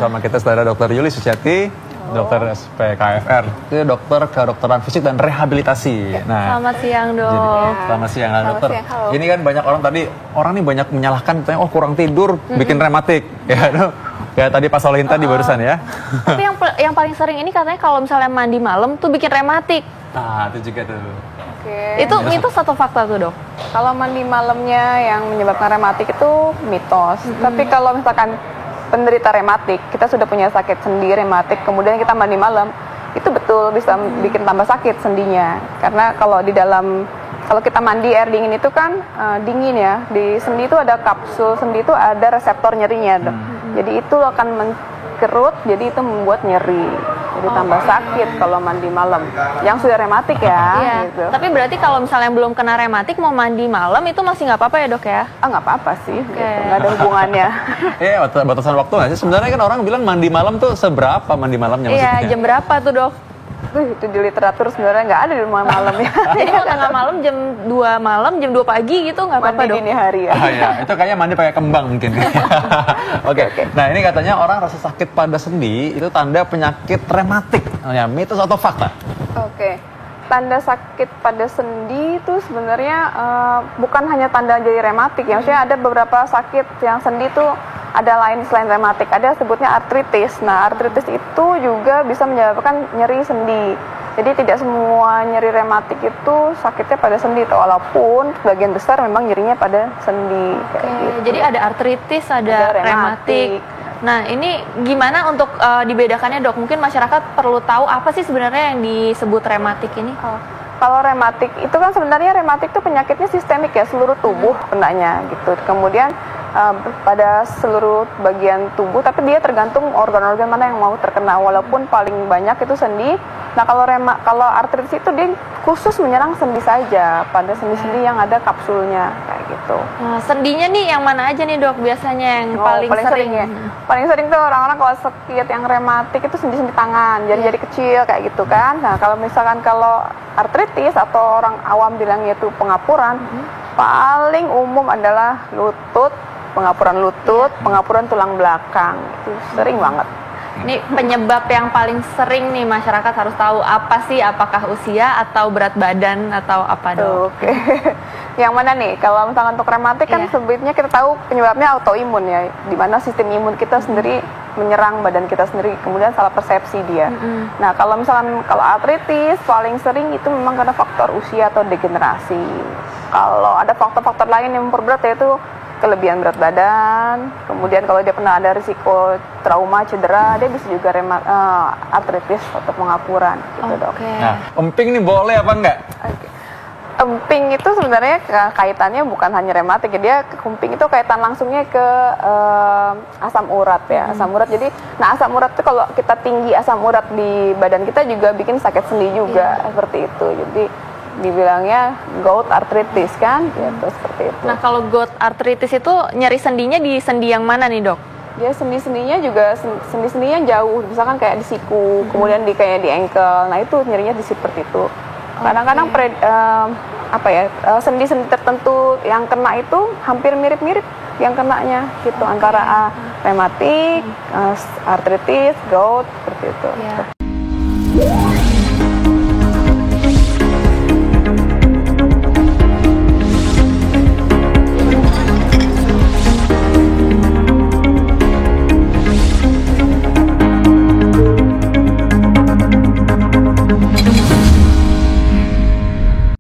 bersama kita saudara Dr. Yuli Suciati, dokter SPKFR, itu dokter kedokteran fisik dan rehabilitasi. Nah, selamat siang dok. Selamat siang dokter. Siang, ini kan banyak orang nih banyak menyalahkan, oh kurang tidur, bikin rematik, ya tadi Pak Solihin tadi barusan ya. Tapi yang paling sering ini katanya kalau misalnya mandi malam tuh bikin rematik. Nah itu juga tuh. Itu satu fakta tuh dok. Kalau mandi malamnya yang menyebabkan rematik itu mitos. Tapi kalau misalkan penderita rematik, kita sudah punya sakit sendi rematik, kemudian kita mandi malam, itu betul bisa bikin tambah sakit sendinya. Karena kalau kita mandi air dingin itu kan dingin ya, di sendi itu ada kapsul sendi itu ada reseptor nyerinya dok. Jadi itu akan mengerut, jadi itu membuat nyeri. Jadi tambah sakit kalau mandi malam. Yang sudah rematik ya. Iya. Gitu. Tapi berarti kalau misalnya belum kena rematik mau mandi malam itu masih nggak apa-apa ya dok ya? Nggak apa-apa sih, gitu. Nggak ada hubungannya. Iya, batasan waktu nggak sih? Sebenarnya kan orang bilang mandi malam tuh seberapa mandi malamnya maksudnya? Iya, jam berapa tuh dok? Itu di literatur sebenarnya nggak ada di rumah malam ya. Jadi kalau tengah malam jam 2 malam, jam 2 pagi gitu nggak apa-apa dok? Mandi dini hari ya. Ya. Itu kayaknya mandi pakai kembang mungkin. Oke. Nah ini katanya orang rasa sakit pada sendi itu tanda penyakit rematik. Ya, mitos atau fakta? Oke. Tanda sakit pada sendi itu sebenarnya bukan hanya tanda jadi rematik ya. Maksudnya ada beberapa sakit yang sendi itu ada lain selain rematik, ada sebutnya artritis. Nah, artritis itu juga bisa menyebabkan nyeri sendi. Jadi tidak semua nyeri rematik itu sakitnya pada sendi, walaupun sebagian besar memang nyerinya pada sendi. Gitu. Jadi ada artritis, ada rematik. Nah, ini gimana untuk dibedakannya dok? Mungkin masyarakat perlu tahu apa sih sebenarnya yang disebut rematik ini? Kalau rematik itu kan sebenarnya rematik itu penyakitnya sistemik ya, seluruh tubuh kenanya gitu. Kemudian pada seluruh bagian tubuh, tapi dia tergantung organ-organ mana yang mau terkena. Walaupun paling banyak itu sendi. Nah kalau artritis itu dia khusus menyerang sendi saja, pada sendi-sendi yang ada kapsulnya kayak gitu. Nah, sendinya nih yang mana aja nih dok biasanya yang paling sering ya? Paling sering tuh orang-orang kalau sakit yang rematik itu sendi-sendi tangan, jari-jari kecil kayak gitu kan. Nah kalau misalkan kalau artritis atau orang awam bilangnya itu pengapuran, paling umum adalah lutut, pengapuran lutut, pengapuran tulang belakang, itu sering banget. Ini penyebab yang paling sering nih masyarakat harus tahu apa sih, apakah usia atau berat badan atau apa dok? Oke. Yang mana nih? Kalau misalkan untuk rematik kan sebenarnya kita tahu penyebabnya autoimun ya, di mana sistem imun kita sendiri menyerang badan kita sendiri, kemudian salah persepsi dia. Nah kalau misalkan artritis paling sering itu memang karena faktor usia atau degenerasi. Kalau ada faktor-faktor lain yang memperberat yaitu kelebihan berat badan, kemudian kalau dia pernah ada risiko trauma, cedera, dia bisa juga artritis atau pengapuran gitu dok. Nah, emping nih boleh apa enggak? Emping itu sebenarnya kaitannya bukan hanya rematik ya, dia emping itu kaitan langsungnya ke asam urat ya, asam urat. Jadi, asam urat itu kalau kita tinggi asam urat di badan kita juga bikin sakit sendi juga seperti itu. Jadi dibilangnya gout arthritis kan, gitu seperti itu. Nah kalau gout arthritis itu nyeri sendinya di sendi yang mana nih dok? Dia sendi-sendinya juga sendi-sendinya jauh, misalkan kayak di siku, kemudian kayak di ankle. Nah itu nyerinya di seperti itu. Kadang-kadang sendi-sendi tertentu yang kena itu hampir mirip-mirip yang kenanya gitu, antara rematik, arthritis, gout seperti itu.